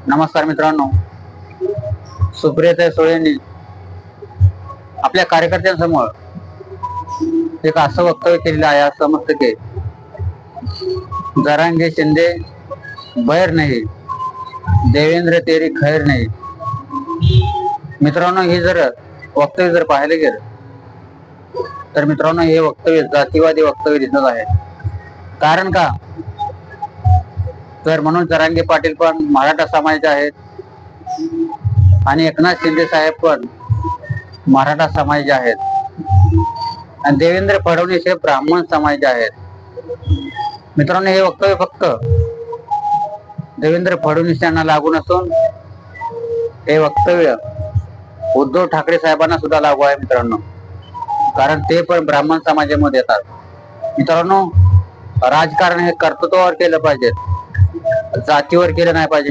नमस्कार मित्रांनो, सुप्रियाताई सुळेंनी आपल्या कार्यकर्त्यांसमोर एक असं वक्तव्य केलेलं आहे, असं समजतं की जरांगे शिंदे बैर नाही, देवेंद्र तेरी खैर नाही. मित्रांनो, हे जर वक्तव्य जर पाहायला गेलं तर मित्रांनो, हे वक्तव्य जातीवादी वक्तव्य दिसत आहे. कारण का तर मनोज जरांगे पाटील पण मराठा समाजाचे आहेत आणि एकनाथ शिंदे साहेब पण मराठा समाजाचे आहेत आणि देवेंद्र फडणवीस हे ब्राह्मण समाजाचे आहेत. मित्रांनो, हे वक्तव्य फक्त देवेंद्र फडणवीस यांना लागू नसून हे वक्तव्य उद्धव ठाकरे साहेबांना सुद्धा लागू आहे मित्रांनो, कारण ते पण ब्राह्मण समाजामध्ये येतात. मित्रांनो, राजकारण हे कर्तृत्वावर केलं पाहिजे, जातीवर केलं नाही पाहिजे.